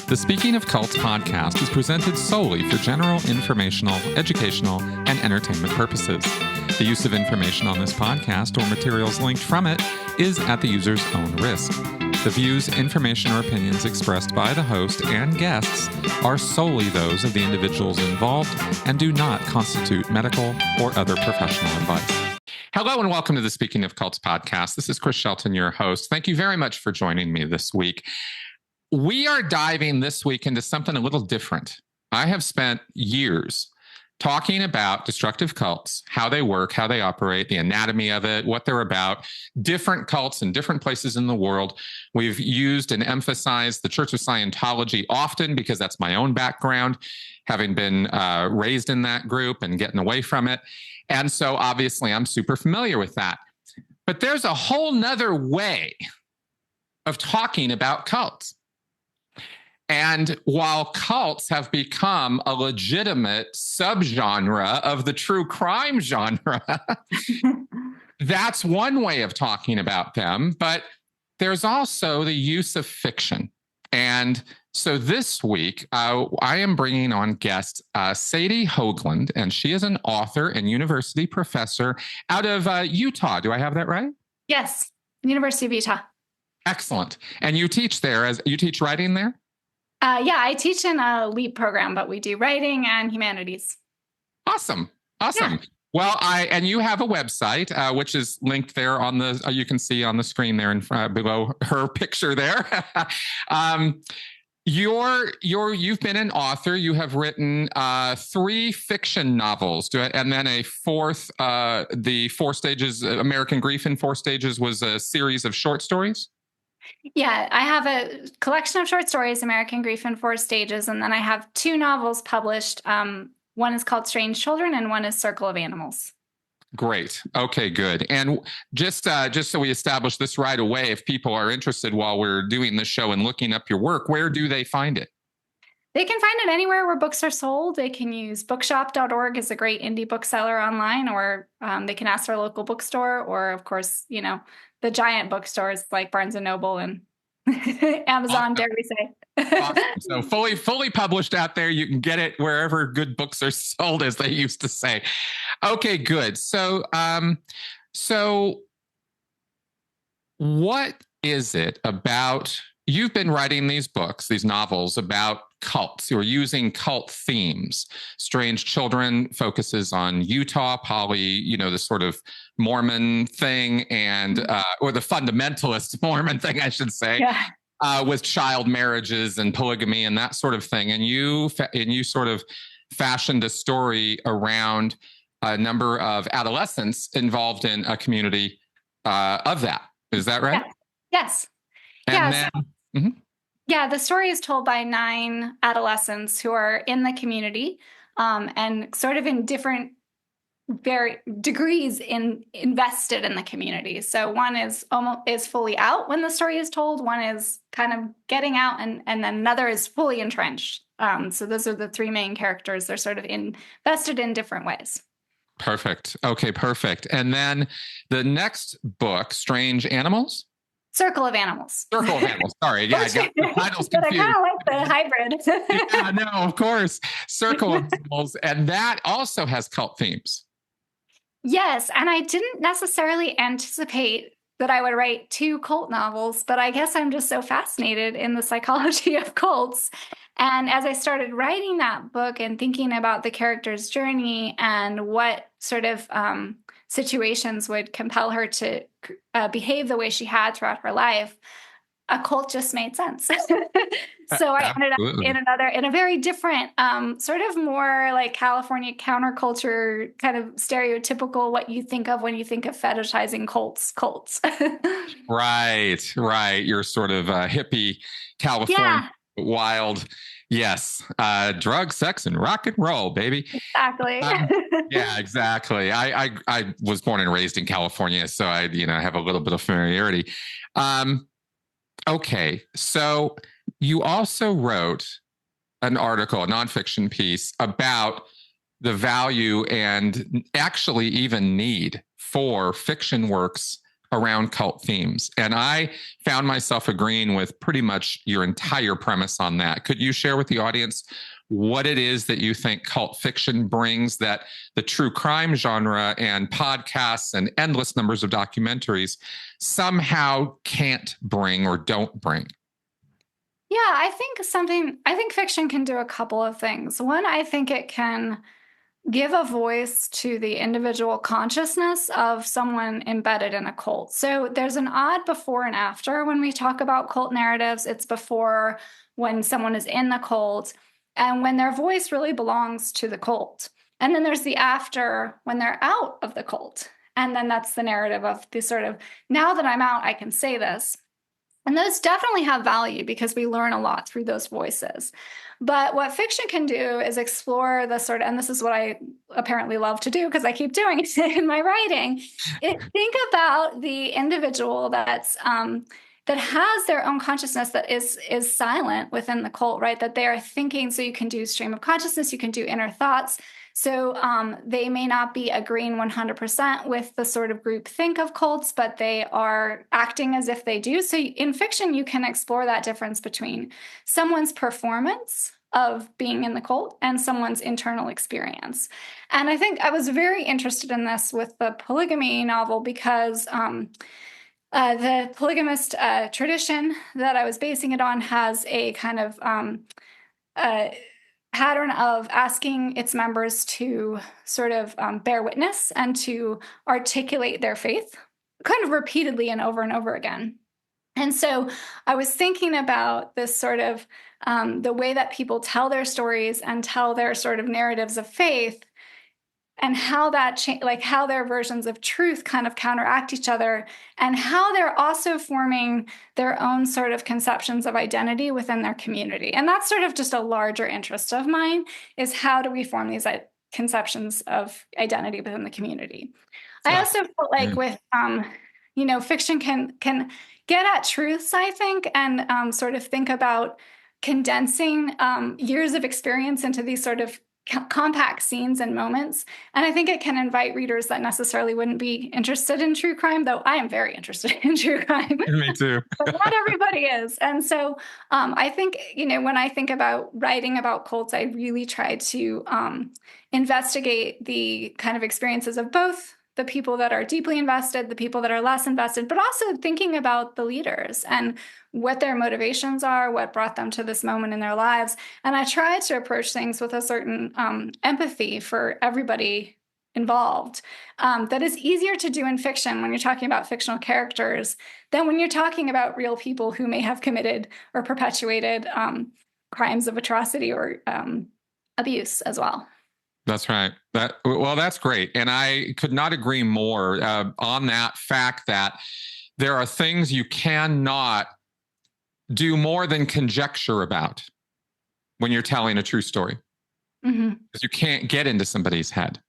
The Speaking of Cults podcast is presented solely for general informational, educational, and entertainment purposes. The use of information on this podcast or materials linked from it is at the user's own risk. The views, information, or opinions expressed by the host and guests are solely those of the individuals involved and do not constitute medical or other professional advice. Hello and welcome to the Speaking of Cults podcast. This is Chris Shelton, your host. Thank you very much for joining me this week. We are diving this week into something a little different. I have spent years talking about destructive cults, how they work, how they operate, the anatomy of it, what they're about, different cults in different places in the world. We've used and emphasized the Church of Scientology often because that's my own background, having been raised in that group and getting away from it. And so obviously I'm super familiar with that. But there's a whole nother way of talking about cults. And while cults have become a legitimate subgenre of the true crime genre, that's one way of talking about them. But there's also the use of fiction. And so this week, I am bringing on guest Sadie Hoagland, and she is an author and university professor out of Utah. Do I have that right? Yes, University of Utah. Excellent. And you teach there, you teach writing there? Yeah, I teach in a LEAP program, but we do writing and humanities. Awesome. Yeah. Well, and you have a website, which is linked there on the, you can see on the screen there in below her picture there. You've been an author. You have written 3 fiction novels, and then a fourth, the 4 Stages, American Grief in 4 Stages was a series of short stories. Yeah, I have a collection of short stories, American Grief in 4 Stages, and then I have 2 novels published. One is called Strange Children, and one is Circle of Animals. Great. Okay, good. And just so we establish this right away, if people are interested while we're doing this show and looking up your work, where do they find it? They can find it anywhere where books are sold. They can use bookshop.org as a great indie bookseller online, or they can ask their local bookstore, or of course, the giant bookstores like Barnes and Noble and Amazon, dare we say. Awesome. So fully published out there. You can get it wherever good books are sold, as they used to say. Okay, good. So what is it about? You've been writing these books, these novels about cults. You're using cult themes. Strange Children focuses on Utah, the sort of Mormon thing, and or the fundamentalist Mormon thing, I should say, with child marriages and polygamy and that sort of thing. And you sort of fashioned a story around a number of adolescents involved in a community of that. Is that right? Yes. Yeah, the story is told by 9 adolescents who are in the community and sort of in different degrees invested in the community. So one is fully out when the story is told, one is kind of getting out, and then another is fully entrenched. So those are the 3 main characters. They're sort of invested in different ways. Perfect. Okay, perfect. And then the next book, Strange Animals? Circle of Animals. Circle of Animals. Sorry. Yeah, I got the titles confused. But I kind of like the hybrid. Yeah, no, of course. Circle of Animals. And that also has cult themes. Yes. And I didn't necessarily anticipate that I would write 2 cult novels, but I guess I'm just so fascinated in the psychology of cults. And as I started writing that book and thinking about the character's journey and what sort of situations would compel her to behave the way she had throughout her life, a cult just made sense. So I ended up in a very different, sort of more like California counterculture, kind of stereotypical what you think of when you think of fetishizing cults. Right. You're sort of a hippie California wild. Yes. Drug, sex, and rock and roll, baby. Exactly. Yeah, exactly. I was born and raised in California, so I have a little bit of familiarity. Okay. So you also wrote an article, a nonfiction piece about the value and actually even need for fiction works around cult themes. And I found myself agreeing with pretty much your entire premise on that. Could you share with the audience what it is that you think cult fiction brings that the true crime genre and podcasts and endless numbers of documentaries somehow can't bring or don't bring? Yeah, I think fiction can do a couple of things. One, I think it can give a voice to the individual consciousness of someone embedded in a cult. So there's an odd before and after when we talk about cult narratives. It's before, when someone is in the cult and when their voice really belongs to the cult. And then there's the after, when they're out of the cult. And then that's the narrative of the sort of, now that I'm out, I can say this. And those definitely have value because we learn a lot through those voices. But what fiction can do is explore the sort of, and this is what I apparently love to do because I keep doing it in my writing. Think about the individual that has their own consciousness that is silent within the cult, right? That they are thinking. So you can do stream of consciousness, you can do inner thoughts. So they may not be agreeing 100% with the sort of group think of cults, but they are acting as if they do. So in fiction, you can explore that difference between someone's performance of being in the cult and someone's internal experience. And I think I was very interested in this with the polygamy novel because the polygamist tradition that I was basing it on has a kind of pattern of asking its members to sort of bear witness and to articulate their faith kind of repeatedly and over again. And so I was thinking about this sort of the way that people tell their stories and tell their sort of narratives of faith and how that like how their versions of truth kind of counteract each other and how they're also forming their own sort of conceptions of identity within their community. And that's sort of just a larger interest of mine, is how do we form these conceptions of identity within the community. I also felt like with fiction can get at truths, I think, and sort of think about condensing years of experience into these sort of compact scenes and moments. And I think it can invite readers that necessarily wouldn't be interested in true crime, though I am very interested in true crime. Me too. But not everybody is. And so I think, when I think about writing about cults, I really try to investigate the kind of experiences of both the people that are deeply invested, the people that are less invested, but also thinking about the leaders and what their motivations are, what brought them to this moment in their lives. And I try to approach things with a certain empathy for everybody involved. That is easier to do in fiction when you're talking about fictional characters than when you're talking about real people who may have committed or perpetuated crimes of atrocity or abuse as well. That's right. That's great. And I could not agree more on that fact that there are things you cannot do more than conjecture about when you're telling a true story. Mm-hmm. Because you can't get into somebody's head.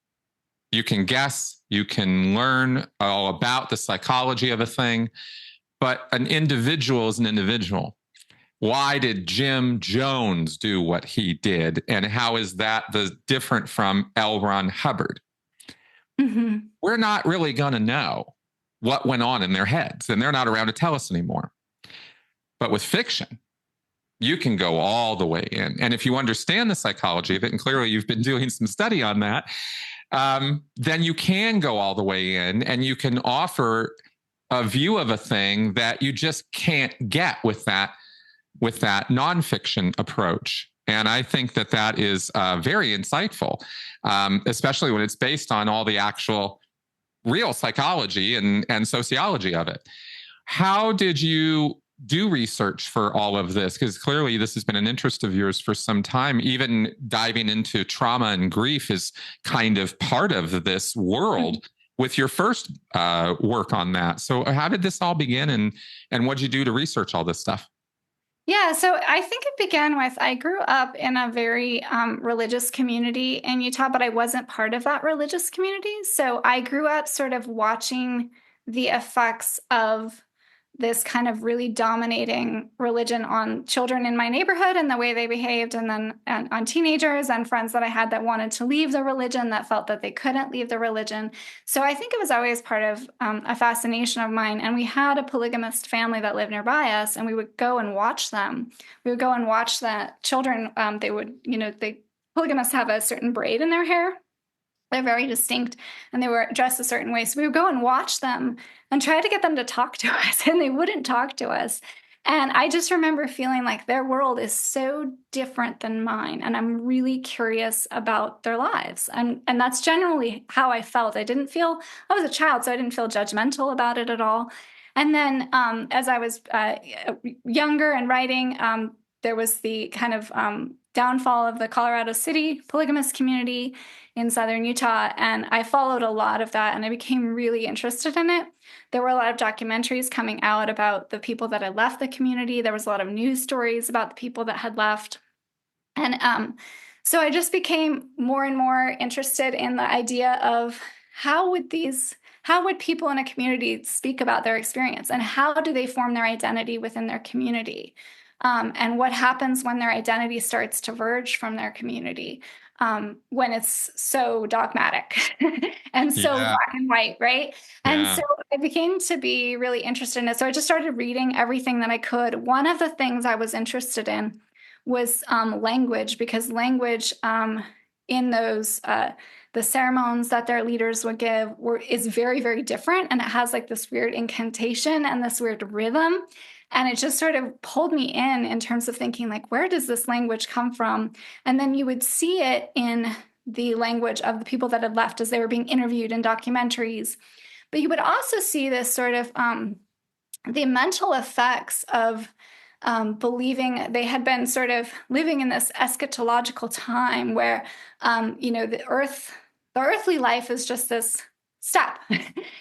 You can guess, you can learn all about the psychology of a thing, but an individual is an individual. Why did Jim Jones do what he did? And how is that different from L. Ron Hubbard? Mm-hmm. We're not really going to know what went on in their heads, and they're not around to tell us anymore. But with fiction, you can go all the way in. And if you understand the psychology of it, and clearly you've been doing some study on that, then you can go all the way in and you can offer a view of a thing that you just can't get with that nonfiction approach. And I think that is very insightful, especially when it's based on all the actual real psychology and sociology of it. How did you do research for all of this? Because clearly this has been an interest of yours for some time. Even diving into trauma and grief is kind of part of this world with your first work on that. So how did this all begin and what did you do to research all this stuff? Yeah, so I think it began with, I grew up in a very religious community in Utah, but I wasn't part of that religious community. So I grew up sort of watching the effects of this kind of really dominating religion on children in my neighborhood and the way they behaved, and then on teenagers and friends that I had that wanted to leave the religion, that felt that they couldn't leave the religion. So I think it was always part of a fascination of mine. And we had a polygamist family that lived nearby us, and we would go and watch them. We would go and watch the children. They would, polygamists have a certain braid in their hair. They're very distinct, and they were dressed a certain way. So we would go and watch them and try to get them to talk to us, and they wouldn't talk to us. And I just remember feeling like their world is so different than mine, and I'm really curious about their lives. And that's generally how I felt. I was a child, so I didn't feel judgmental about it at all. And then as I was younger and writing, there was the kind of downfall of the Colorado City polygamous community in southern Utah, and I followed a lot of that, and I became really interested in it. There were a lot of documentaries coming out about the people that had left the community. There was a lot of news stories about the people that had left. And so I just became more and more interested in the idea of how would people in a community speak about their experience, and how do they form their identity within their community? And what happens when their identity starts to verge from their community, when it's so dogmatic and so black and white, right? Yeah. And so I became to be really interested in it. So I just started reading everything that I could. One of the things I was interested in was language, because language in those the ceremonies that their leaders would give is very, very different, and it has like this weird incantation and this weird rhythm. And it just sort of pulled me in terms of thinking, like, where does this language come from? And then you would see it in the language of the people that had left as they were being interviewed in documentaries. But you would also see this sort of the mental effects of believing they had been sort of living in this eschatological time where, the earthly life is just this step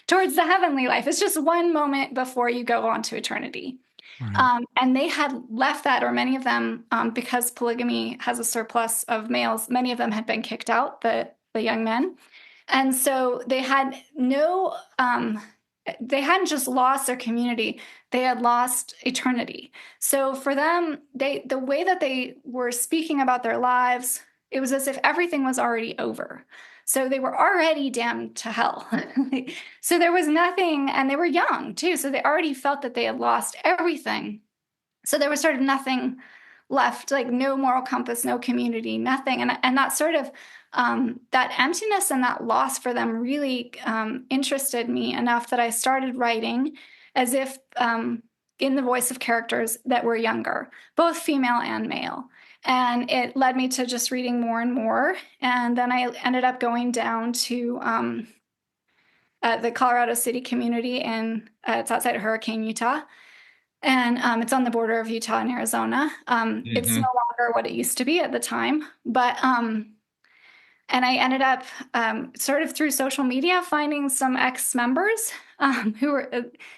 towards the heavenly life. It's just one moment before you go on to eternity. Right. And they had left that, or many of them, because polygamy has a surplus of males, many of them had been kicked out, the young men. And so they had they hadn't just lost their community, they had lost eternity. So for them, the way that they were speaking about their lives, it was as if everything was already over. So they were already damned to hell. So there was nothing, and they were young too. So they already felt that they had lost everything. So there was sort of nothing left, like no moral compass, no community, nothing. And that sort of, that emptiness and that loss for them really interested me enough that I started writing as if in the voice of characters that were younger, both female and male. And it led me to just reading more and more. And then I ended up going down to the Colorado City community, and it's outside of Hurricane, Utah. And it's on the border of Utah and Arizona. It's no longer what it used to be at the time. But and I ended up sort of through social media finding some ex-members who were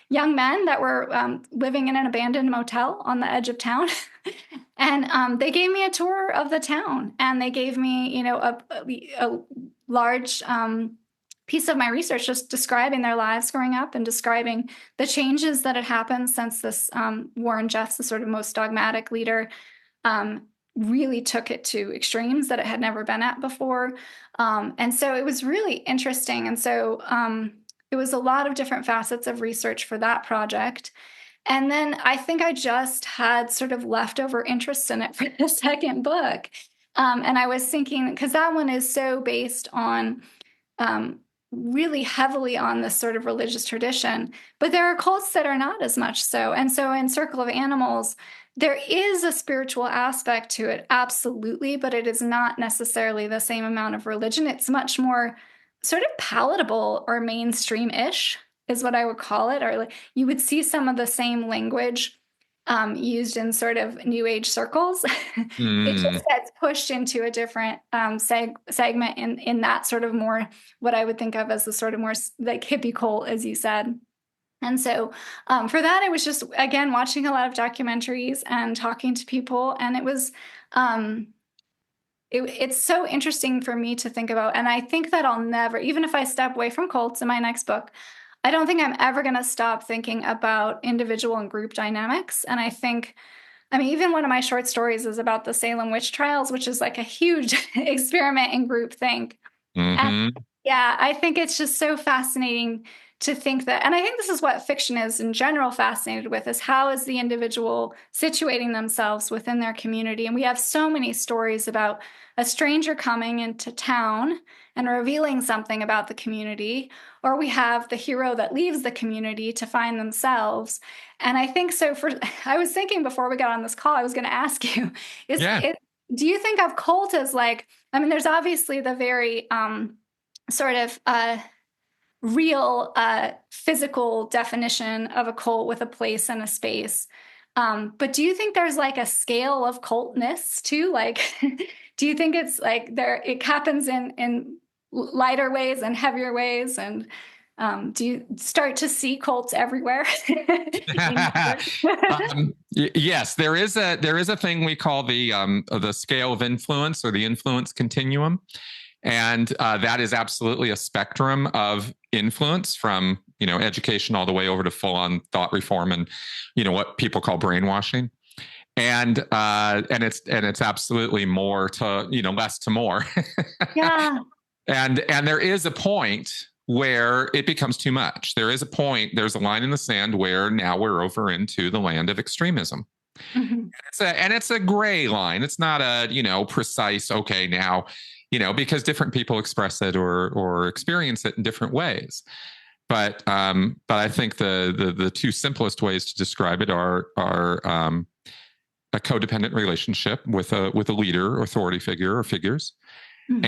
young men that were living in an abandoned motel on the edge of town. And they gave me a tour of the town, and they gave me, a large piece of my research just describing their lives growing up and describing the changes that had happened since this Warren Jeffs, the sort of most dogmatic leader, really took it to extremes that it had never been at before. And so it was really interesting. And so it was a lot of different facets of research for that project. And then I think I just had sort of leftover interest in it for the second book. And I was thinking, because that one is so based on really heavily on this sort of religious tradition, but there are cults that are not as much so. And so in Circle of Animals, there is a spiritual aspect to it, absolutely, but it is not necessarily the same amount of religion. It's much more sort of palatable or mainstream-ish is what I would call it. Or like, you would see some of the same language used in sort of New Age circles. It just gets pushed into a different segment in that sort of more what I would think of as the sort of more like hippie cult, as you said. And so for that, I was just, again, watching a lot of documentaries and talking to people. And it was, it's so interesting for me to think about. And I think that I'll never, even if I step away from cults in my next book, I don't think I'm ever going to stop thinking about individual and group dynamics. And I mean, even one of my short stories is about the Salem witch trials, which is like a huge experiment in groupthink. And Hmm. yeah, I think it's just so fascinating to think that, and I think this is what fiction is in general fascinated with, is how is the individual situating themselves within their community. And we have so many stories about a stranger coming into town and revealing something about the community, or we have the hero that leaves the community to find themselves. And I think so for, I was thinking before we got on this call, I was going to ask you, is Yeah. it, do you think of cult as like, I mean, there's obviously the very sort of real physical definition of a cult with a place and a space. But do you think there's like a scale of cultness too? Like, do you think it's like it happens in lighter ways and heavier ways? And do you start to see cults everywhere in your work? Yes, there is a thing we call the scale of influence, or the influence continuum. And that is absolutely a spectrum of influence, from education all the way over to full-on thought reform, and what people call brainwashing. And it's absolutely more to less to more. Yeah. And there is a point where it becomes too much. There's a line in the sand where now we're over into the land of extremism. Mhm. It's a gray line. It's not a precise, okay, now, because different people express it or experience it in different ways. But I think the two simplest ways to describe it are a codependent relationship with a leader, authority figure, or figures, Mhm.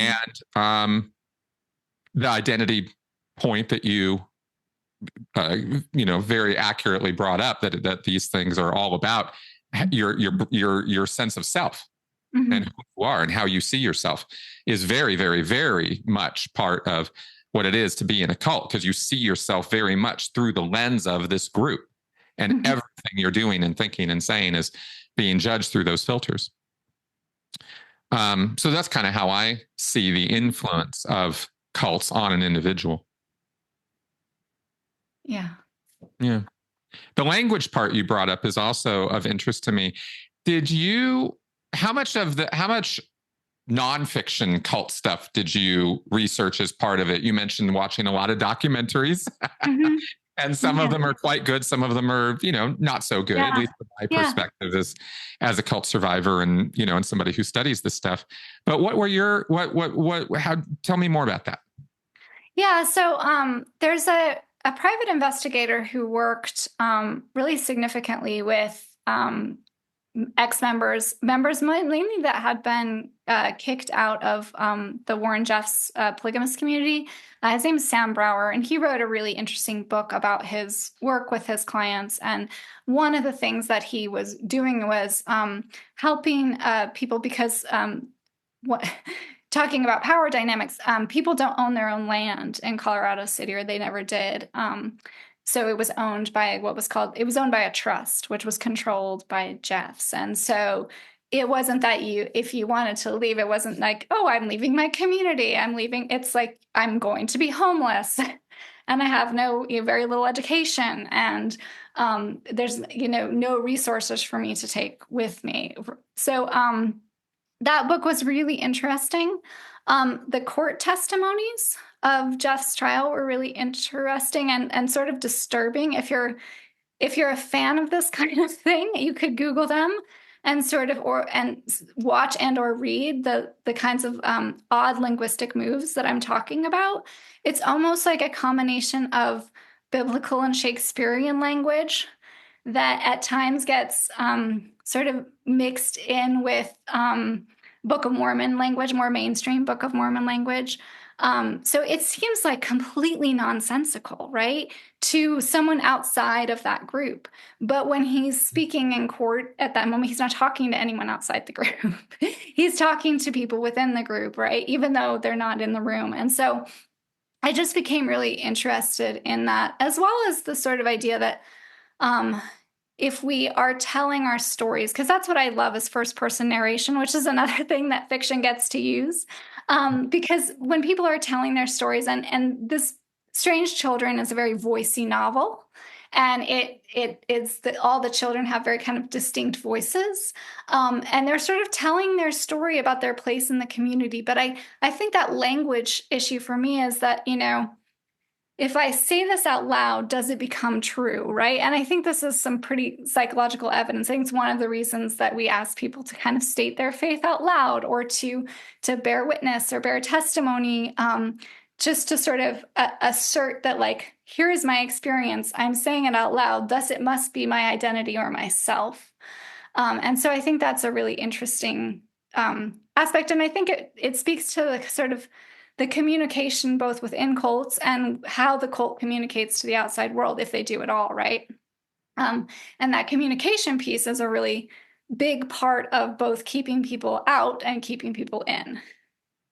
and the identity point that you very accurately brought up, that these things are all about your sense of self, and who Mhm. you are and how you see yourself is very, very, very much part of what it is to be in a cult, because you see yourself very much through the lens of this group, and Mhm. everything you're doing and thinking and saying is being judged through those filters. So that's kind of how I see the influence of cults on an individual. Yeah. Yeah. The language part you brought up is also of interest to me. Did you, how much nonfiction cult stuff did you research as part of it? You mentioned watching a lot of documentaries, Mhm. and some of Yeah. them are quite good. Some of them are, not so good, at Yeah. least from my Yeah. perspective as a cult survivor, and somebody who studies this stuff. But what were your, how, tell me more about that. Yeah, so there's a private investigator who worked really significantly with members mainly that had been kicked out of the Warren Jeffs polygamous community. His name is Sam Brower, and he wrote a really interesting book about his work with his clients. And one of the things that he was doing was helping people, because what talking about power dynamics, people don't own their own land in Colorado City, or they never did. So it was owned by it was owned by a trust, which was controlled by Jeffs. And so it wasn't that if you wanted to leave, it wasn't like, oh, I'm leaving my community, I'm leaving. It's like, I'm going to be homeless and I have very little education. And there's, no resources for me to take with me. So, that book was really interesting. The court testimonies of Jeff's trial were really interesting and sort of disturbing. If you're a fan of this kind of thing, you could Google them and sort of and watch and or read the kinds of odd linguistic moves that I'm talking about. It's almost like a combination of biblical and Shakespearean language that at times gets sort of mixed in with Book of Mormon language, more mainstream Book of Mormon language. So it seems like completely nonsensical, right, to someone outside of that group. But when he's speaking in court at that moment, he's not talking to anyone outside the group. He's talking to people within the group, right, even though they're not in the room. And so I just became really interested in that, as well as the sort of idea that um, if we are telling our stories, because that's what I love is first person narration, which is another thing that fiction gets to use. Because when people are telling their stories, and this Strange Children is a very voicey novel, and it is that all the children have very kind of distinct voices, and they're sort of telling their story about their place in the community. But I think that language issue for me is that, if I say this out loud, does it become true, right? And I think this is some pretty psychological evidence. I think it's one of the reasons that we ask people to kind of state their faith out loud, or to bear witness or bear testimony, just to sort of assert that, like, here is my experience. I'm saying it out loud. Thus, it must be my identity or myself. And so I think that's a really interesting aspect. And I think it speaks to the sort of the communication both within cults and how the cult communicates to the outside world, if they do at all, right? And that communication piece is a really big part of both keeping people out and keeping people in.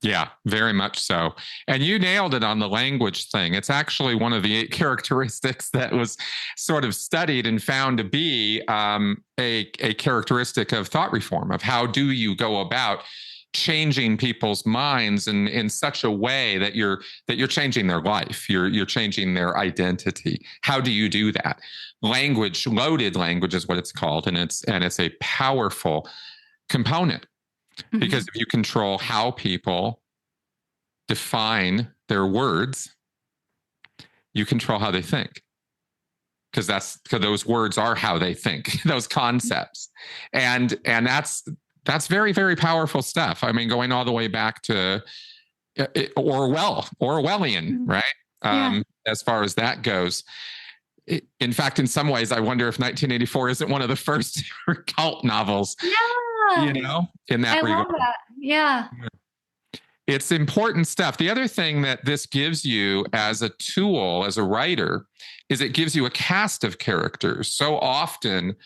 Yeah, very much so. And you nailed it on the language thing. It's actually one of the 8 characteristics that was sort of studied and found to be a characteristic of thought reform, of how do you go about changing people's minds in such a way that you're changing their life, you're changing their identity. How do you do that? Language, loaded language is what it's called, and it's a powerful component. Because if you control how people define their words, you control how they think. Because those words are how they think, those concepts. And that's very, very powerful stuff. I mean, going all the way back to Orwellian, right? As far as that goes. In fact, in some ways, I wonder if 1984 isn't one of the first cult novels. In that regard. Love that. Yeah. It's important stuff. The other thing that this gives you as a tool, as a writer, is it gives you a cast of characters. So often,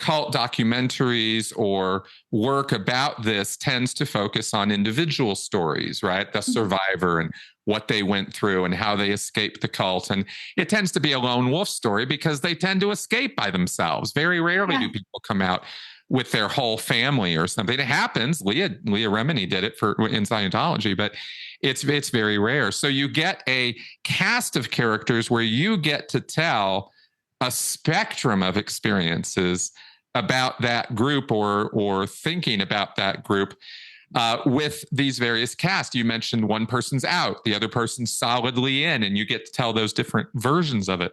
cult documentaries or work about this tends to focus on individual stories, right? The survivor and what they went through and how they escaped the cult. And it tends to be a lone wolf story because they tend to escape by themselves. Very rarely do people come out with their whole family or something. It happens. Leah Remini did it in Scientology, but it's very rare. So you get a cast of characters where you get to tell a spectrum of experiences about that group or thinking about that group with these various casts. You mentioned one person's out, the other person's solidly in, and you get to tell those different versions of it.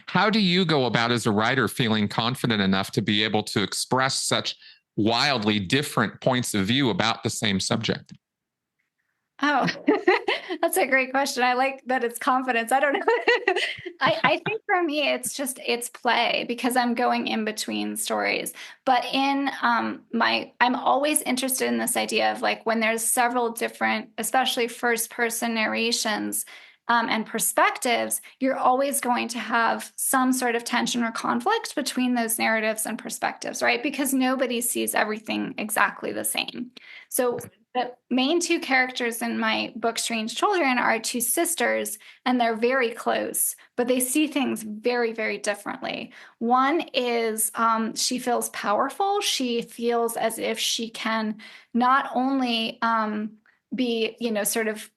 How do you go about as a writer feeling confident enough to be able to express such wildly different points of view about the same subject? Oh, that's a great question. I like that it's confidence. I don't know. I think for me, it's play, because I'm going in between stories. But I'm always interested in this idea of, like, when there's several different, especially first person narrations, and perspectives, you're always going to have some sort of tension or conflict between those narratives and perspectives, right? Because nobody sees everything exactly the same. So the main 2 characters in my book, Strange Children, are 2 sisters, and they're very close, but they see things very, very differently. One is she feels powerful. She feels as if she can not only be, sort of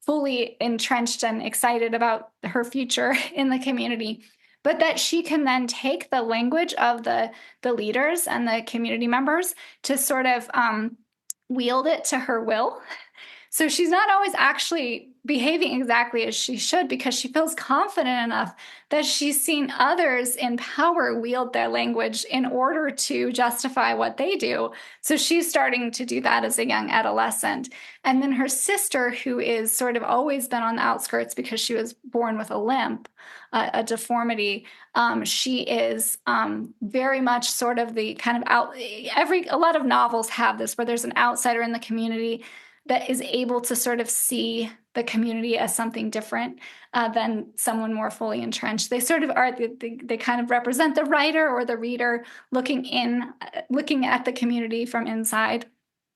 fully entrenched and excited about her future in the community, but that she can then take the language of the leaders and the community members to sort of wield it to her will. So she's not always actually behaving exactly as she should, because she feels confident enough that she's seen others in power wield their language in order to justify what they do. So she's starting to do that as a young adolescent. And then her sister, who is sort of always been on the outskirts because she was born with a limp, a deformity, she is very much sort of the kind of a lot of novels have this, where there's an outsider in the community that is able to sort of see the community as something different than someone more fully entrenched. They sort of are, they kind of represent the writer or the reader looking at the community from inside.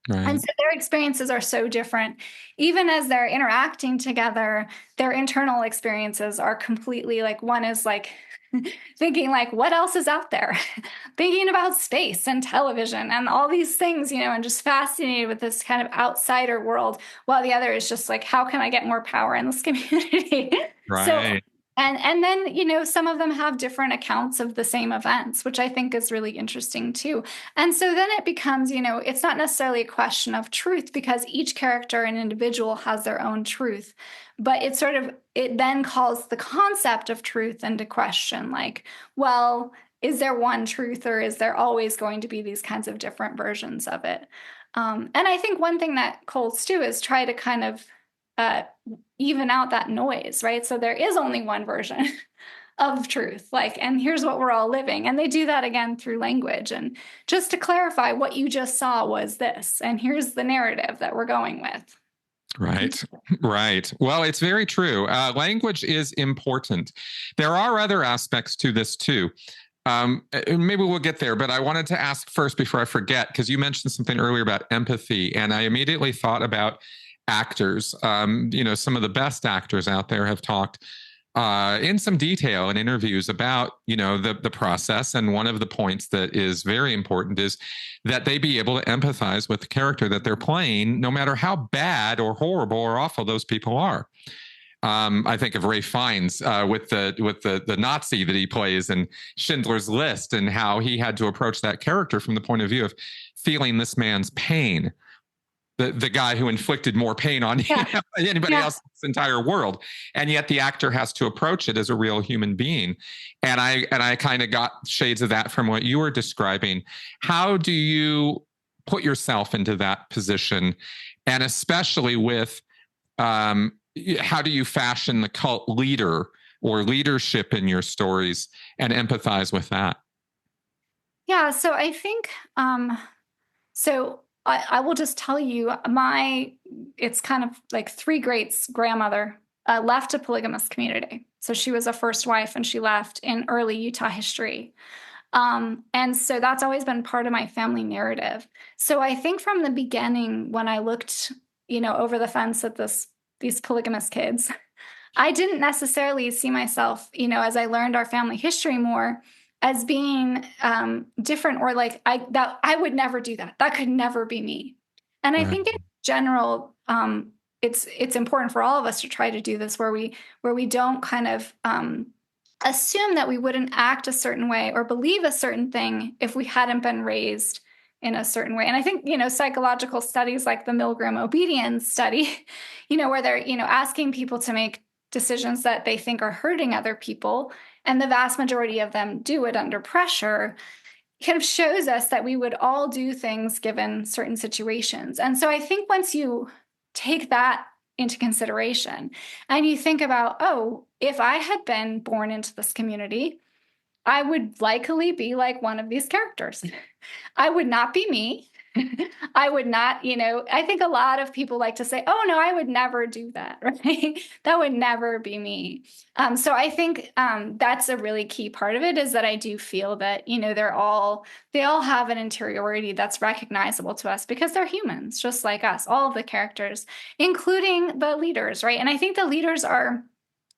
And Right. so their experiences are so different. Even as they're interacting together, their internal experiences are completely like one is like thinking like what else is out there? Thinking about space and television and all these things, and just fascinated with this kind of outsider world, while the other is just like how can I get more power in this community? So Right. and then, some of them have different accounts of the same events, which I think is really interesting too. And so then it becomes, it's not necessarily a question of truth because each character and individual has their own truth. But it then calls the concept of truth into question. Like, well, is there one truth or is there always going to be these kinds of different versions of it? And I think one thing that cults do is try to kind of uh, even out that noise, right? So there is only one version of truth, like, and here's what we're all living. And they do that again through language. And just to clarify, what you just saw was this, and here's the narrative that we're going with. Right, right. Well, it's very true. Language is important. There are other aspects to this too. Maybe we'll get there, but I wanted to ask first before I forget, because you mentioned something earlier about empathy, and I immediately thought about actors. Some of the best actors out there have talked in some detail in interviews about the process, and one of the points that is very important is that they be able to empathize with the character that they're playing, no matter how bad or horrible or awful those people are. I think of Ray Fiennes with the Nazi that he plays in Schindler's List, and how he had to approach that character from the point of view of feeling this man's pain, the guy who inflicted more pain on Yeah. anybody Yeah. else in this entire world, and yet the actor has to approach it as a real human being. And I kind of got shades of that from what you were describing. How do you put yourself into that position, and especially with how do you fashion the cult leader or leadership in your stories and empathize with that? Yeah. So I think, so I will just tell you, it's kind of like three greats grandmother left a polygamous community. So she was a first wife and she left in early Utah history. And so that's always been part of my family narrative. So I think from the beginning, when I looked, over the fence at these polygamous kids, I didn't necessarily see myself, as I learned our family history more, as being different, or like I would never do that. That could never be me. And I Right. think in general, it's important for all of us to try to do this, where we don't kind of assume that we wouldn't act a certain way or believe a certain thing if we hadn't been raised in a certain way. And I think, psychological studies like the Milgram obedience study, where they're, asking people to make decisions that they think are hurting other people, and the vast majority of them do it under pressure, kind of shows us that we would all do things given certain situations. And so I think once you take that into consideration and you think about, oh, if I had been born into this community, I would likely be like one of these characters. I would not be me. I would not, I think a lot of people like to say, oh, no, I would never do that, right? That would never be me. So I think that's a really key part of it, is that I do feel that, they all have an interiority that's recognizable to us because they're humans, just like us, all of the characters, including the leaders, right? And I think the leaders are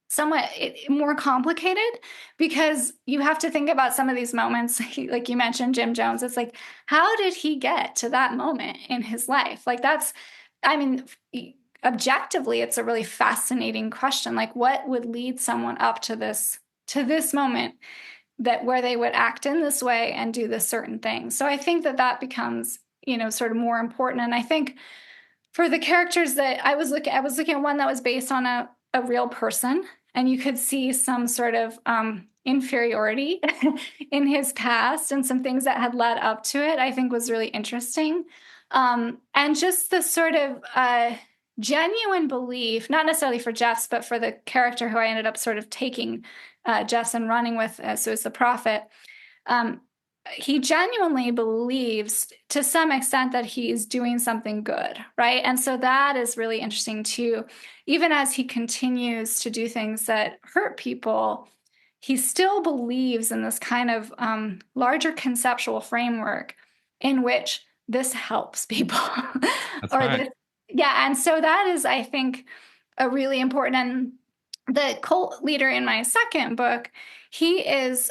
somewhat more complicated because you have to think about some of these moments like you mentioned Jim Jones. It's like, how did he get to that moment in his life? Like, that's, I mean, objectively it's a really fascinating question. Like, what would lead someone up to this moment, that where they would act in this way and do this certain thing? So I think that becomes, sort of more important. And I think for the characters that I was looking at one that was based on a real person, and you could see some sort of inferiority in his past and some things that had led up to it. I think was really interesting, and just the sort of genuine belief, not necessarily for Jeff's, but for the character who I ended up sort of taking Jeff's and running with, so it's the prophet. Um, he genuinely believes to some extent that he's doing something good, right? And so that is really interesting too. Even as he continues to do things that hurt people, he still believes in this kind of larger conceptual framework in which this helps people. That's Or right. this, yeah. And so that is, I think, a really important, and the cult leader in my second book, he is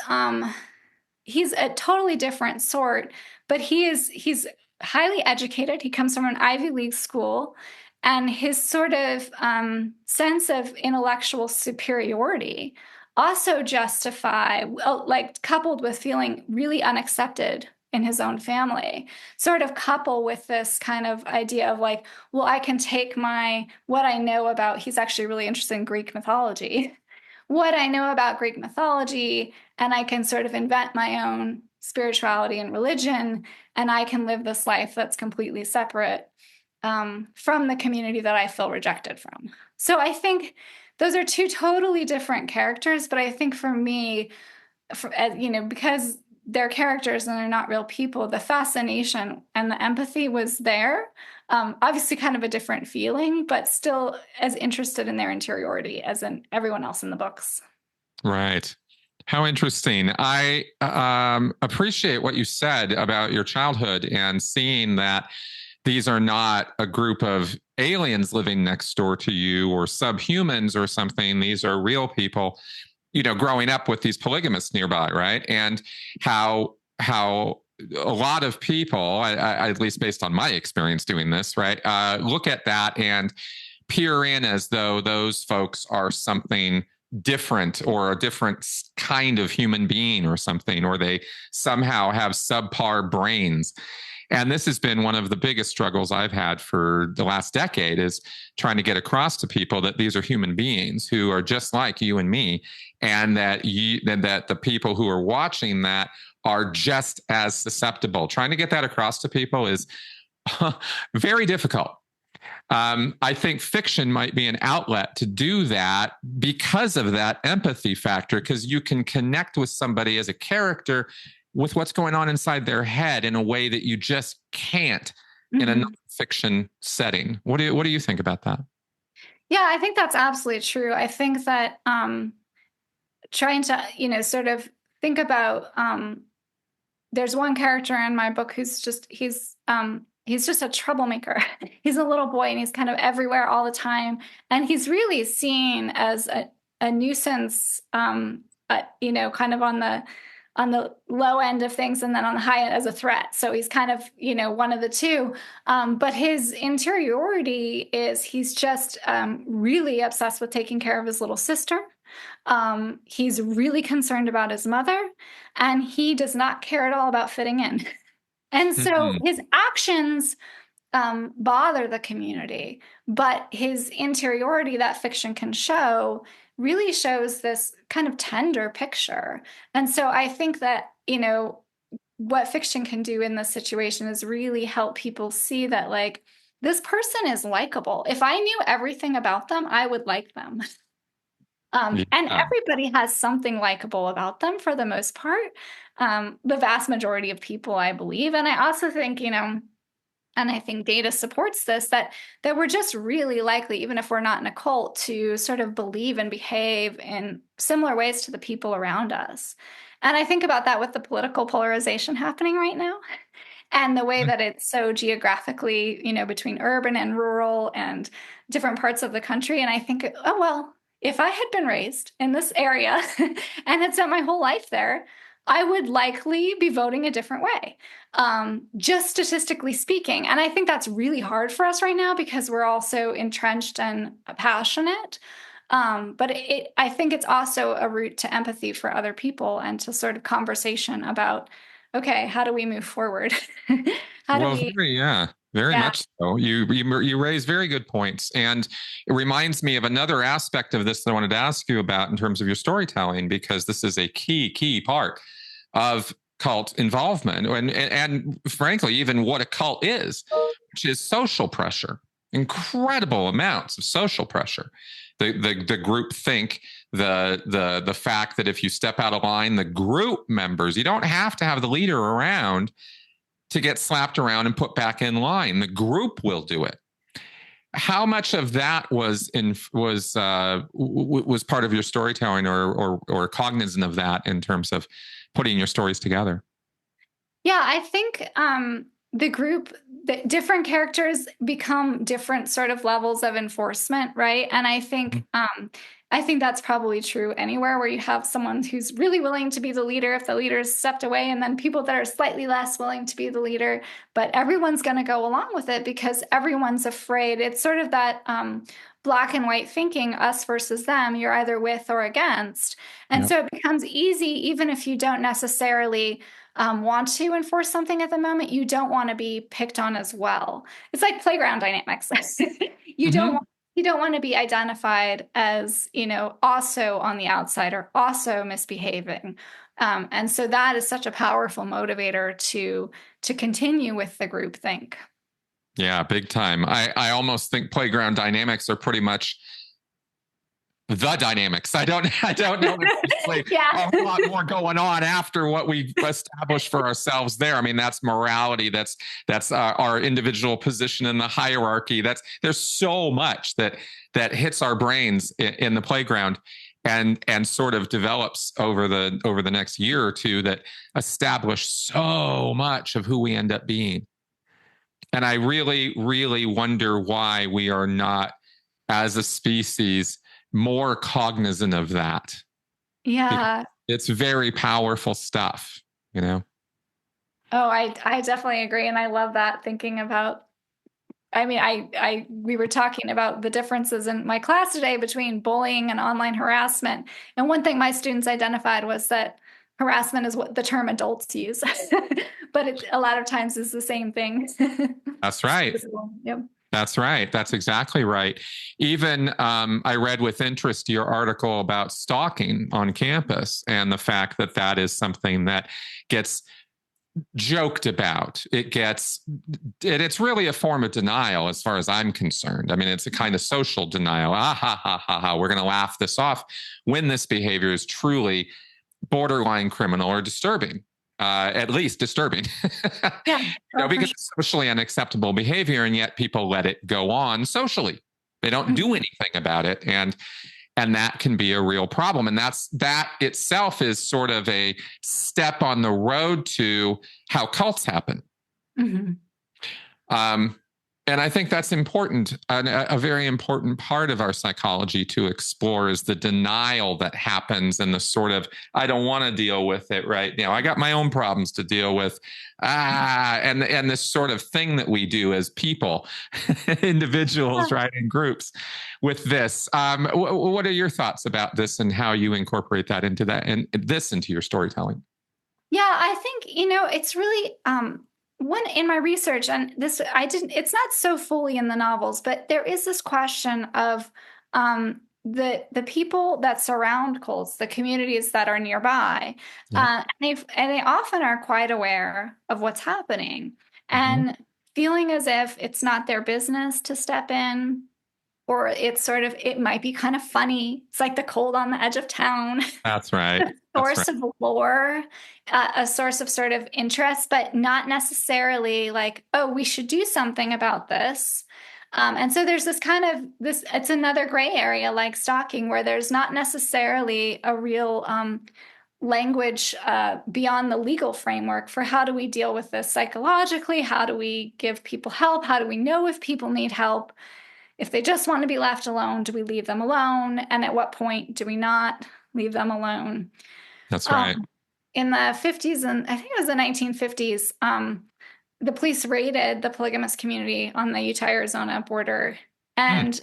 he's a totally different sort, but he's highly educated. He comes from an Ivy League school, and his sort of sense of intellectual superiority also justify, well, like coupled with feeling really unaccepted in his own family, sort of couple with this kind of idea of like, well, I can take my what I know about, he's actually really interested in Greek mythology, what I know about Greek mythology, and I can sort of invent my own spirituality and religion, and I can live this life that's completely separate from the community that I feel rejected from. So I think those are two totally different characters, but I think for me, because they're characters and they're not real people, the fascination and the empathy was there. Obviously, kind of a different feeling, but still as interested in their interiority as in everyone else in the books. Right. How interesting. I appreciate what you said about your childhood and seeing that these are not a group of aliens living next door to you or subhumans or something. These are real people, growing up with these polygamists nearby, right? And how a lot of people, at least based on my experience doing this, right, look at that and peer in as though those folks are something different or a different kind of human being or something, or they somehow have subpar brains. And this has been one of the biggest struggles I've had for the last decade, is trying to get across to people that these are human beings who are just like you and me, and that the people who are watching that are just as susceptible. Trying to get that across to people is very difficult. I think fiction might be an outlet to do that because of that empathy factor, because you can connect with somebody as a character with what's going on inside their head in a way that you just can't in a nonfiction setting. What do you think about that? Yeah, I think that's absolutely true. I think that trying to, sort of think about, there's one character in my book who's just he's just a troublemaker. He's a little boy and he's kind of everywhere all the time, and he's really seen as a nuisance, kind of on the low end of things, and then on the high end as a threat. So he's kind of, one of the two. But his interiority is he's just really obsessed with taking care of his little sister. He's really concerned about his mother, and he does not care at all about fitting in. And so his actions bother the community, but his interiority that fiction can show really shows this kind of tender picture. And so I think that, what fiction can do in this situation is really help people see that, like, this person is likable. If I knew everything about them, I would like them. And everybody has something likable about them for the most part. The vast majority of people, I believe. And I also think, and I think data supports this, that we're just really likely, even if we're not in a cult, to sort of believe and behave in similar ways to the people around us. And I think about that with the political polarization happening right now, and the way that it's so geographically, between urban and rural and different parts of the country. And I think, oh, well, if I had been raised in this area and had spent my whole life there, I would likely be voting a different way, just statistically speaking. And I think that's really hard for us right now because we're all so entrenched and passionate. But I think it's also a route to empathy for other people and to sort of conversation about, okay, how do we move forward? Very much so. You raise very good points, and it reminds me of another aspect of this that I wanted to ask you about in terms of your storytelling, because this is a key part of cult involvement, and frankly, even what a cult is, which is social pressure, incredible amounts of social pressure. The group think, the fact that if you step out of line, the group members, you don't have to have the leader around to get slapped around and put back in line. The group will do it. How much of that was part of your storytelling or cognizant of that in terms of putting your stories together? Yeah, I think the group, the different characters become different sort of levels of enforcement, right? And I think that's probably true anywhere where you have someone who's really willing to be the leader if the leader's stepped away, and then people that are slightly less willing to be the leader, but everyone's going to go along with it because everyone's afraid. It's sort of that black and white thinking, us versus them. You're either with or against. And Yep. so it becomes easy, even if you don't necessarily want to enforce something at the moment, you don't want to be picked on as well. It's like playground dynamics. you don't Mm-hmm. want you don't want to be identified as, also on the outside or also misbehaving. And so that is such a powerful motivator to continue with the group think. Yeah, big time. I almost think playground dynamics are pretty much the dynamics. I don't know if there's Yeah. a lot more going on after what we've established for ourselves there. I mean, that's morality. That's our individual position in the hierarchy. There's so much that hits our brains in the playground and sort of develops over the next year or two that establish so much of who we end up being. And I really, really wonder why we are not, as a species, more cognizant of that. Yeah. It's very powerful stuff, Oh, I definitely agree. And I love that, thinking about, we were talking about the differences in my class today between bullying and online harassment. And one thing my students identified was that harassment is what the term adults use, but it a lot of times is the same thing. That's right. Yep. That's right. That's exactly right. Even I read with interest your article about stalking on campus and the fact that that is something that gets joked about. It's really a form of denial as far as I'm concerned. I mean, it's a kind of social denial. Ah, ha, ha, ha, ha. We're going to laugh this off when this behavior is truly borderline criminal or disturbing. At least disturbing. Yeah. Because it's socially unacceptable behavior, and yet people let it go on socially. They don't do anything about it. And that can be a real problem. And that itself is sort of a step on the road to how cults happen. Mm-hmm. And I think that's important. A very important part of our psychology to explore is the denial that happens and the sort of, I don't want to deal with it right now. I got my own problems to deal with. And this sort of thing that we do as people, individuals, right, in groups with this. What are your thoughts about this and how you incorporate that into that and this into your storytelling? Yeah, I think, it's really, one in my research, and it's not so fully in the novels, but there is this question of the people that surround cults, the communities that are nearby. Yeah. And they often are quite aware of what's happening, Mm-hmm. and feeling as if it's not their business to step in, or it might be kind of funny. It's like the cold on the edge of town. That's right. Source of lore, a source of sort of interest, but not necessarily like, oh, we should do something about this. And so there's it's another gray area like stalking, where there's not necessarily a real language beyond the legal framework for how do we deal with this psychologically? How do we give people help? How do we know if people need help? If they just want to be left alone, do we leave them alone? And at what point do we not leave them alone? That's right. In the 50s, and I think it was the 1950s, the police raided the polygamous community on the Utah-Arizona border. And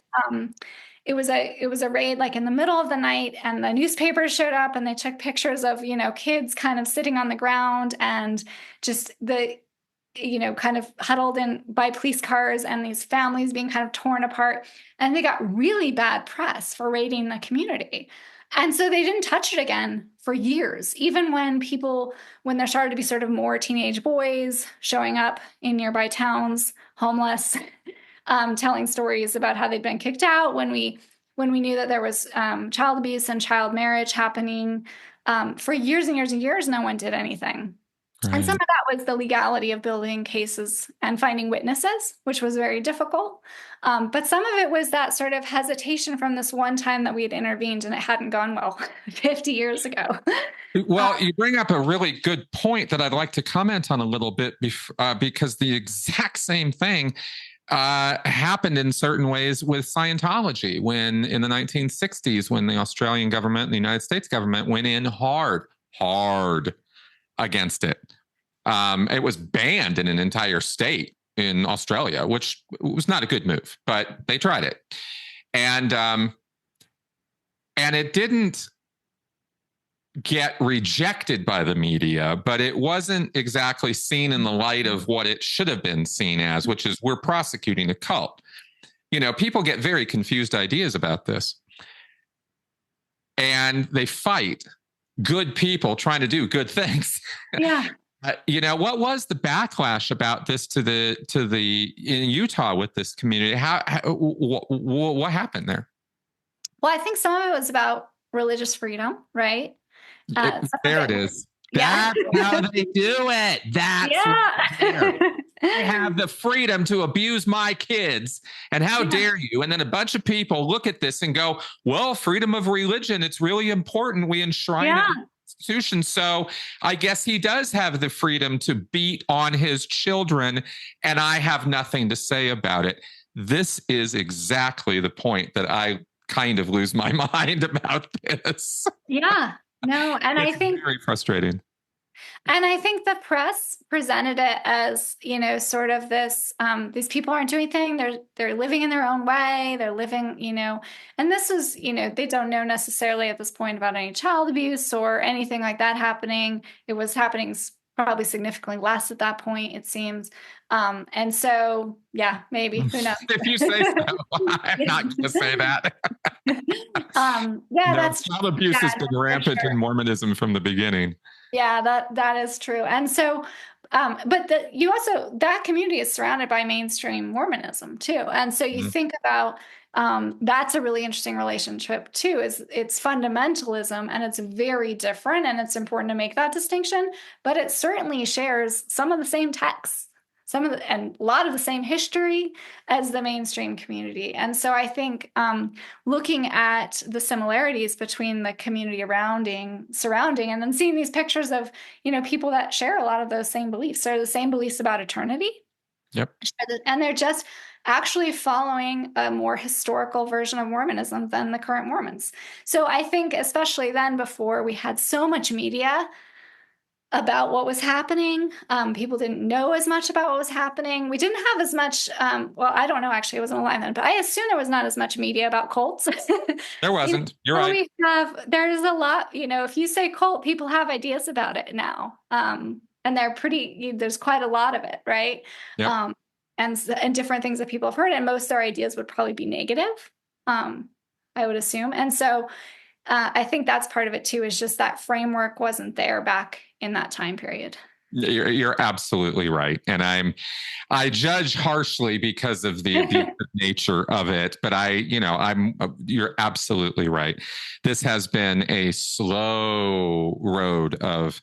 it was a raid like in the middle of the night, and the newspapers showed up and they took pictures of, kids kind of sitting on the ground and just kind of huddled in by police cars, and these families being kind of torn apart. And they got really bad press for raiding the community. And so they didn't touch it again for years, even when there started to be sort of more teenage boys showing up in nearby towns, homeless, telling stories about how they'd been kicked out, when we knew that there was child abuse and child marriage happening. For years and years and years, no one did anything. And some Right. of that was the legality of building cases and finding witnesses, which was very difficult. But some of it was that sort of hesitation from this one time that we had intervened and it hadn't gone well 50 years ago. Well, you bring up a really good point that I'd like to comment on a little bit because the exact same thing happened in certain ways with Scientology when in the 1960s, when the Australian government and the United States government went in hard against it. It was banned in an entire state in Australia, which was not a good move, but they tried it. And it didn't get rejected by the media, but it wasn't exactly seen in the light of what it should have been seen as, which is we're prosecuting a cult. People get very confused ideas about this. And they fight good people trying to do good things. Yeah. What was the backlash about this to the in Utah with this community? What happened there? Well, I think some of it was about religious freedom, right? There it is. Yeah. That's how they do it. That's yeah. I have the freedom to abuse my kids. And how dare you? And then a bunch of people look at this and go, well, freedom of religion, it's really important. We enshrine it in the Constitution. So I guess he does have the freedom to beat on his children. And I have nothing to say about it. This is exactly the point that I kind of lose my mind about this. Yeah. No, and I think very frustrating. And I think the press presented it as, sort of this, these people aren't doing anything. They're living in their own way. They're living, and this is, they don't know necessarily at this point about any child abuse or anything like that happening. It was happening probably significantly less at that point, it seems. And so, yeah, maybe, who knows? If you say so, I'm not going to say that. That's child abuse has been rampant in Mormonism from the beginning. Yeah, that is true. And so, but that community is surrounded by mainstream Mormonism too. And so you think about that's a really interesting relationship too. Is it's fundamentalism and it's very different, and it's important to make that distinction. But it certainly shares some of the same texts, and a lot of the same history as the mainstream community. And so I think looking at the similarities between the community surrounding, and then seeing these pictures of, people that share a lot of those same beliefs, or the same beliefs about eternity. Yep. And they're just actually following a more historical version of Mormonism than the current Mormons. So I think especially then, before we had so much media about what was happening. People didn't know as much about what was happening. We didn't have as much, I don't know, actually, I wasn't alive then, but I assume there was not as much media about cults. There wasn't. You're right. There's a lot, if you say cult, people have ideas about it now. And there's quite a lot of it, right? Yep. And different things that people have heard, and most of their ideas would probably be negative, I would assume. And so I think that's part of it too, is just that framework wasn't there back in that time period. You're absolutely right. And I judge harshly because of the abusive nature of it, but you're absolutely right. This has been a slow road of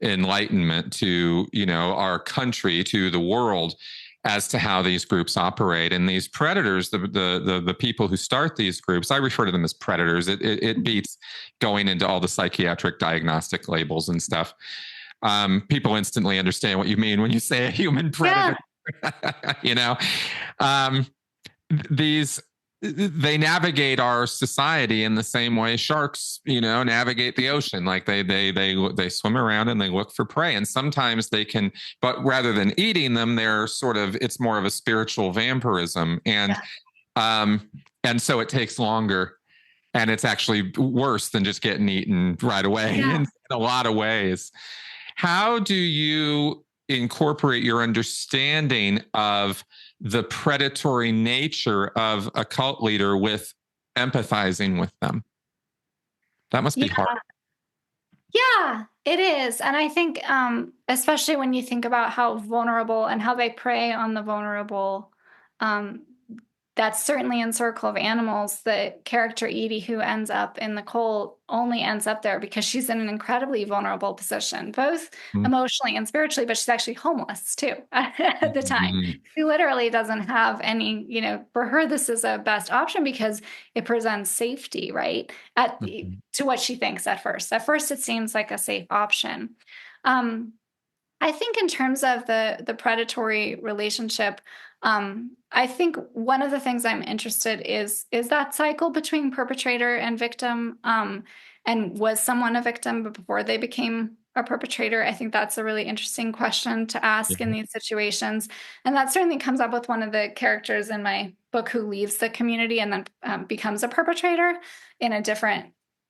enlightenment to, our country, to the world, as to how these groups operate. And these predators, the people who start these groups, I refer to them as predators. It beats going into all the psychiatric diagnostic labels and stuff. People instantly understand what you mean when you say a human predator. Yeah. They navigate our society in the same way sharks, navigate the ocean. Like they swim around and they look for prey. And sometimes they can, but rather than eating them, it's more of a spiritual vampirism. And so it takes longer, and it's actually worse than just getting eaten right away in a lot of ways. How do you incorporate your understanding of the predatory nature of a cult leader with empathizing with them? That must be hard. Yeah, it is. And I think, especially when you think about how vulnerable and how they prey on the vulnerable, that's certainly in Circle of Animals, the character Edie, who ends up in the cult, only ends up there because she's in an incredibly vulnerable position, both emotionally and spiritually, but she's actually homeless too at the time. She literally doesn't have any, for her, this is a best option because it presents safety, right? To what she thinks at first. At first, it seems like a safe option. I think in terms of the predatory relationship, I think one of the things I'm interested is that cycle between perpetrator and victim, and was someone a victim before they became a perpetrator? I think that's a really interesting question to ask in these situations, and that certainly comes up with one of the characters in my book who leaves the community and then becomes a perpetrator in a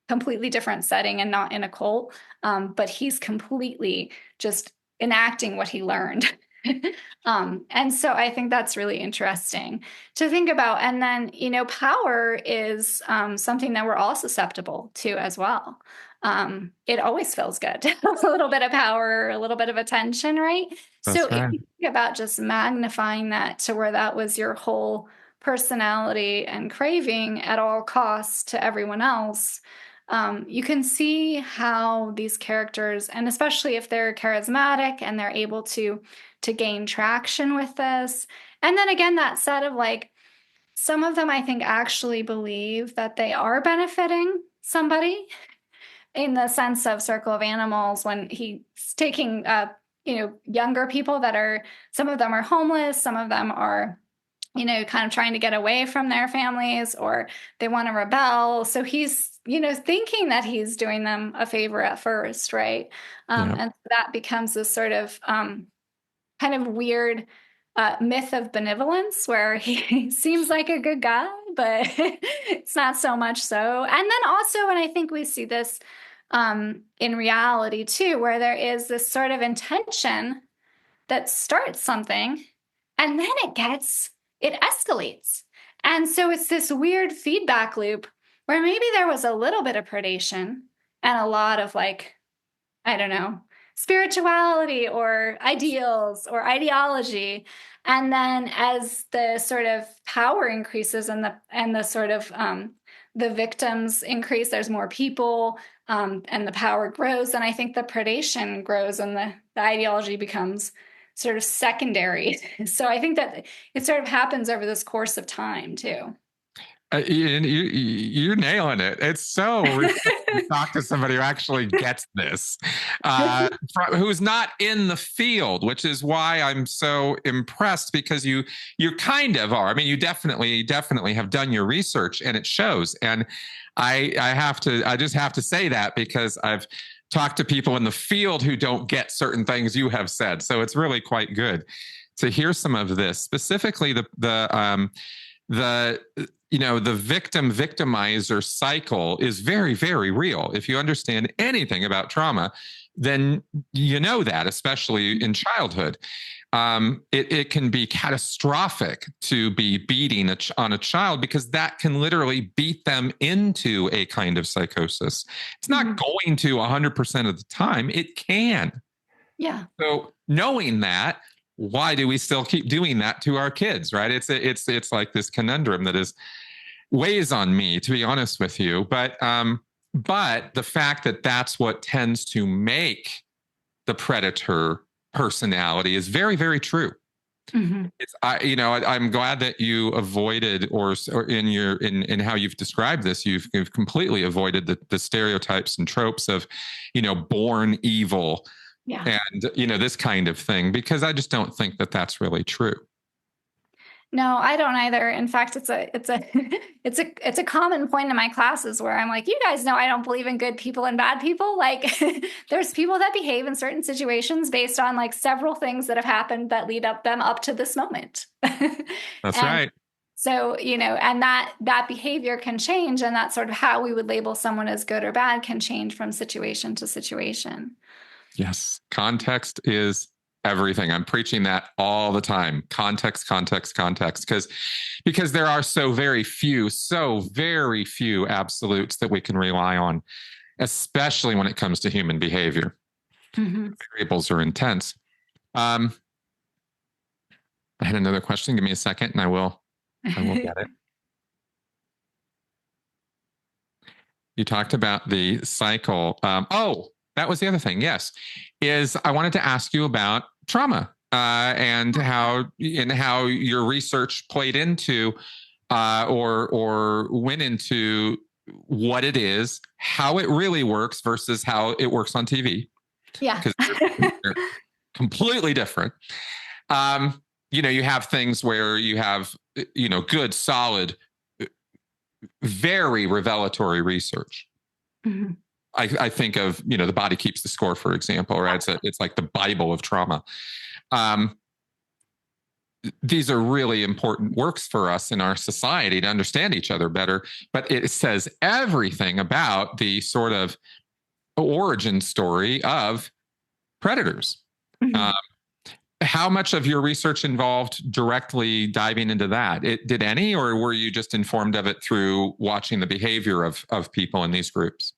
completely different setting and not in a cult, but he's completely just enacting what he learned. And so I think that's really interesting to think about. And then, power is something that we're all susceptible to as well. It always feels good. A little bit of power, a little bit of attention, right? So if you think about just magnifying that to where that was your whole personality and craving at all costs to everyone else, you can see how these characters, and especially if they're charismatic and they're able to gain traction with this. And then again, that set of some of them I think actually believe that they are benefiting somebody, in the sense of Circle of Animals, when he's taking younger people that are, some of them are homeless, some of them are kind of trying to get away from their families, or they want to rebel. So he's, thinking that he's doing them a favor at first, right? And that becomes this sort of kind of weird myth of benevolence where he seems like a good guy, but it's not so much so. And then also, and I think we see this in reality too, where there is this sort of intention that starts something and then it escalates. And so it's this weird feedback loop where maybe there was a little bit of predation and a lot of I don't know, spirituality or ideals or ideology. And then as the sort of power increases and the sort of the victims increase, there's more people, and the power grows. And I think the predation grows and the ideology becomes sort of secondary. So I think that it sort of happens over this course of time too. You're nailing it. It's so refreshing to talk to somebody who actually gets this, who's not in the field, which is why I'm so impressed, because you kind of are. I mean, you definitely have done your research, and it shows. And I just have to say that because I've talked to people in the field who don't get certain things you have said. So it's really quite good to hear some of this, specifically the victim victimizer cycle is very, very real. If you understand anything about trauma, then you know that, especially in childhood. It can be catastrophic to be beating on a child, because that can literally beat them into a kind of psychosis. It's not going to 100% of the time. It can. Yeah. So knowing that, why do we still keep doing that to our kids, right? It's like this conundrum that weighs on me, to be honest with you. But the fact that that's what tends to make the predator personality is very, very true. I'm glad that you avoided, or in how you've described this, you've completely avoided the stereotypes and tropes of, born evil. Yeah. And, this kind of thing, because I just don't think that that's really true. No, I don't either. In fact, it's a common point in my classes where I'm like, you guys know I don't believe in good people and bad people. There's people that behave in certain situations based on several things that have happened that lead them up to this moment. That's right. So, and that behavior can change, and that's sort of how we would label someone as good or bad can change from situation to situation. Yes. Context is everything. I'm preaching that all the time. Context, because there are so very few absolutes that we can rely on, especially when it comes to human behavior. Variables are intense. I had another question. Give me a second and I will I will get it. You talked about the cycle. That was the other thing. Yes, is I wanted to ask you about trauma and how your research played into or went into what it is, how it really works versus how it works on TV. Yeah. Because they're completely different. You have things where you have, good, solid, very revelatory research. Mm-hmm. I think of, The Body Keeps the Score, for example, right? It's like the Bible of trauma. These are really important works for us in our society to understand each other better, but it says everything about the sort of origin story of predators. Mm-hmm. How much of your research involved directly diving into that? Did any, or were you just informed of it through watching the behavior of people in these groups?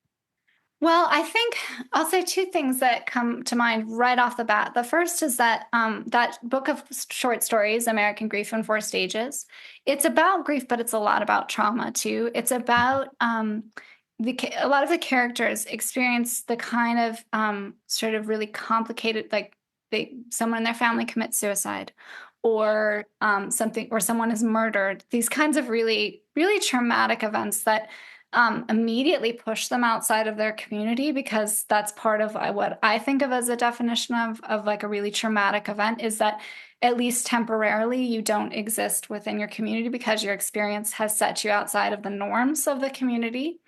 Well, I think I'll say two things that come to mind right off the bat. The first is that that book of short stories, American Grief in Four Stages, it's about grief, but it's a lot about trauma too. It's about a lot of the characters experience the kind of sort of really complicated, like someone in their family commits suicide, or something, or someone is murdered. These kinds of really, really traumatic events that immediately push them outside of their community, because that's part of what I think of as a definition of like a really traumatic event, is that at least temporarily you don't exist within your community because your experience has set you outside of the norms of the community.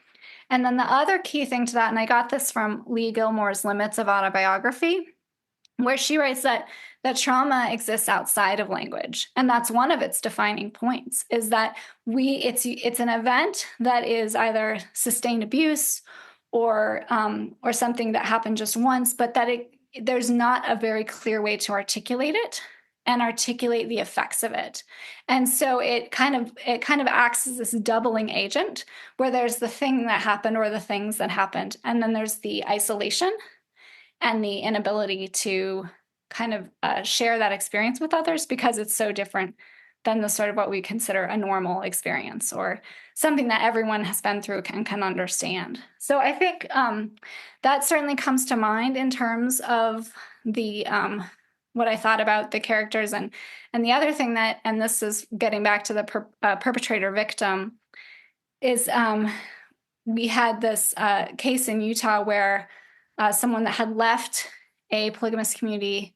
And then the other key thing to that, and I got this from Lee Gilmore's Limits of Autobiography, where she writes that trauma exists outside of language, and that's one of its defining points, is that it's an event that is either sustained abuse or something that happened just once, but that there's not a very clear way to articulate it and articulate the effects of it. And so it kind of acts as this doubling agent, where there's the thing that happened or the things that happened, and then there's the isolation and the inability to kind of share that experience with others, because it's so different than the sort of what we consider a normal experience or something that everyone has been through and can understand. So I think that certainly comes to mind in terms of the what I thought about the characters. And the other thing that, and this is getting back to the perpetrator victim, is we had this case in Utah where someone that had left a polygamous community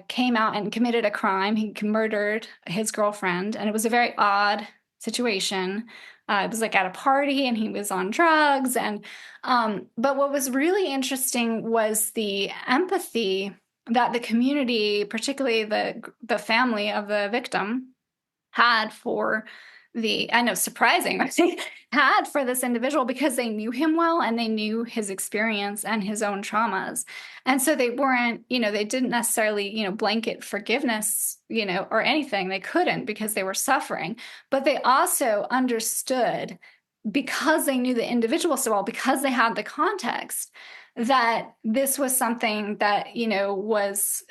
came out and committed a crime. He murdered his girlfriend, and it was a very odd situation. It was like at a party, and he was on drugs. And but what was really interesting was the empathy that the community, particularly the family of the victim, had for I know, surprising, had for this individual, because they knew him well and they knew his experience and his own traumas. And so they weren't, they didn't necessarily, blanket forgiveness, or anything. They couldn't, because they were suffering. But they also understood, because they knew the individual so well, because they had the context, that this was something that, was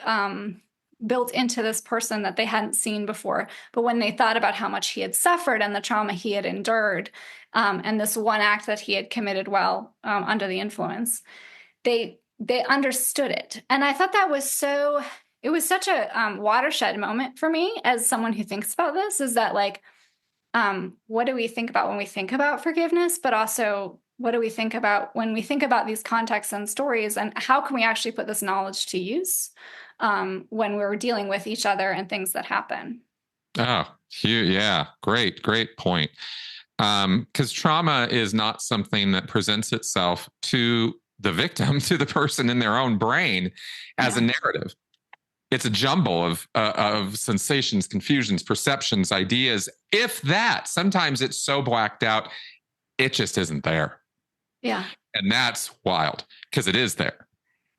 built into this person that they hadn't seen before. But when they thought about how much he had suffered and the trauma he had endured, and this one act that he had committed while under the influence, they understood it. And I thought that was it was such a watershed moment for me as someone who thinks about this, is that like, what do we think about when we think about forgiveness, but also what do we think about when we think about these contexts and stories, and how can we actually put this knowledge to use when we're dealing with each other and things that happen? Oh, yeah. Great point. Because trauma is not something that presents itself to the victim, to the person in their own brain as a narrative. It's a jumble of sensations, confusions, perceptions, ideas. If that, sometimes it's so blacked out, it just isn't there. Yeah. And that's wild, because it is there.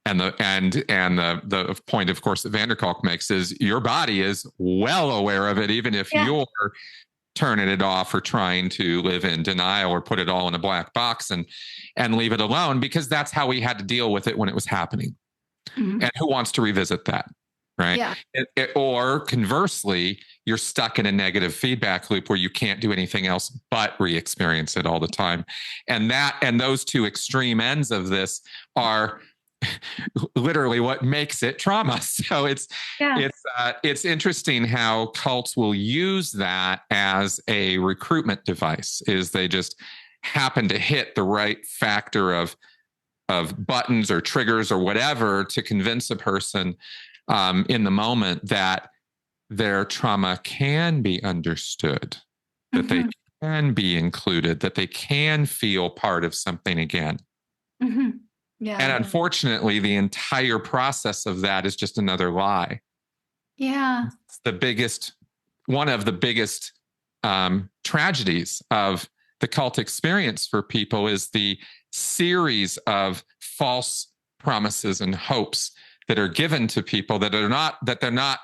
And the point, of course, that Van der Kolk makes is your body is well aware of it, even if you're turning it off or trying to live in denial or put it all in a black box and leave it alone, because that's how we had to deal with it when it was happening. Mm-hmm. And who wants to revisit that, right? Yeah. Or conversely, you're stuck in a negative feedback loop where you can't do anything else but re-experience it all the time. And those two extreme ends of this are literally what makes it trauma. So it's interesting how cults will use that as a recruitment device. Is they just happen to hit the right factor of buttons or triggers or whatever to convince a person in the moment that their trauma can be understood, that they can be included, that they can feel part of something again. Yeah. And unfortunately, the entire process of that is just another lie. Yeah. It's one of the biggest tragedies of the cult experience for people is the series of false promises and hopes that are given to people that they're not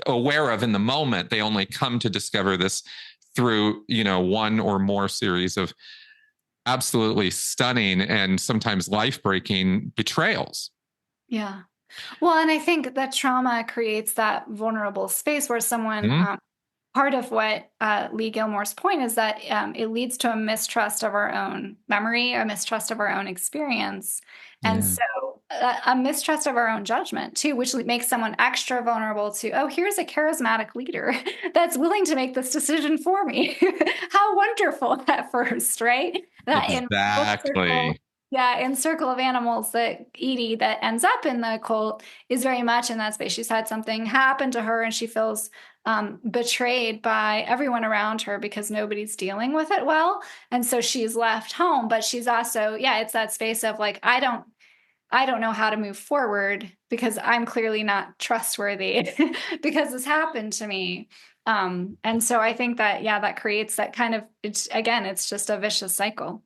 aware of in the moment. They only come to discover this through, one or more series of absolutely stunning and sometimes life-breaking betrayals. Yeah. Well, and I think that trauma creates that vulnerable space where someone, part of what Lee Gilmore's point is that it leads to a mistrust of our own memory, a mistrust of our own experience. And so a mistrust of our own judgment too, which makes someone extra vulnerable to, oh, here's a charismatic leader that's willing to make this decision for me. How wonderful at first, right? That Exactly. in Circle of Animals, that Edie that ends up in the cult is very much in that space. She's had something happen to her and she feels betrayed by everyone around her because nobody's dealing with it well. And so she's left home, but she's also, it's that space of like, I don't know how to move forward because I'm clearly not trustworthy because this happened to me. And so I think that, that creates that kind of, it's just a vicious cycle.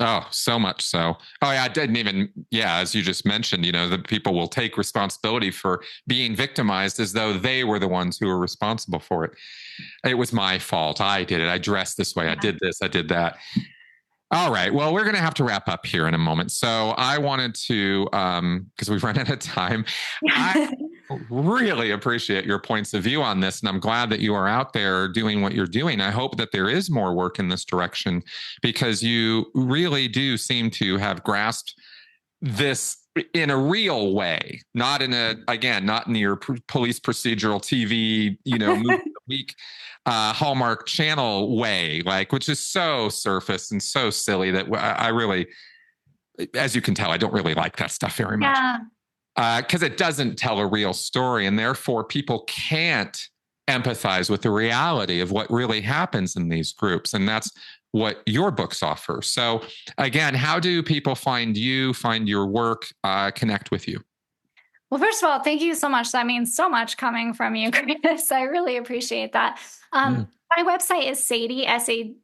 Oh, so much so. Oh, yeah, I didn't even, as you just mentioned, the people will take responsibility for being victimized as though they were the ones who were responsible for it. It was my fault. I did it. I dressed this way. I did this. I did that. All right. Well, we're going to have to wrap up here in a moment. So I wanted to, because we've run out of time, I really appreciate your points of view on this. And I'm glad that you are out there doing what you're doing. I hope that there is more work in this direction because you really do seem to have grasped this in a real way, not in your police procedural TV, movie of the week Hallmark Channel way, which is so surface and so silly that I really, as you can tell, I don't really like that stuff very much. Because it doesn't tell a real story, and therefore people can't empathize with the reality of what really happens in these groups. And that's what your books offer. So again, how do people find you, find your work, connect with you? Well, first of all, thank you so much. That means so much coming from you, Chris. I really appreciate that. My website is Sadie, SADIE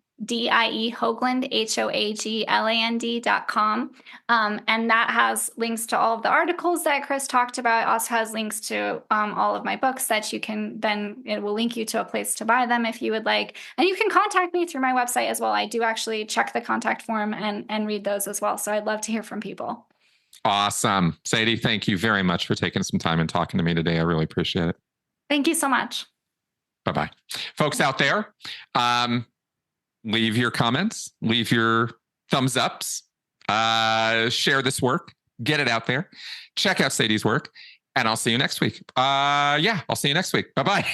Hoagland, HOAGLAND.com. And that has links to all of the articles that Chris talked about. It also has links to all of my books that you can it will link you to a place to buy them if you would like. And you can contact me through my website as well. I do actually check the contact form and read those as well. So I'd love to hear from people. Awesome. Sadie, thank you very much for taking some time and talking to me today. I really appreciate it. Thank you so much. Bye-bye. Folks out there, leave your comments, leave your thumbs ups, share this work, get it out there, check out Sadie's work, and I'll see you next week. I'll see you next week. Bye-bye.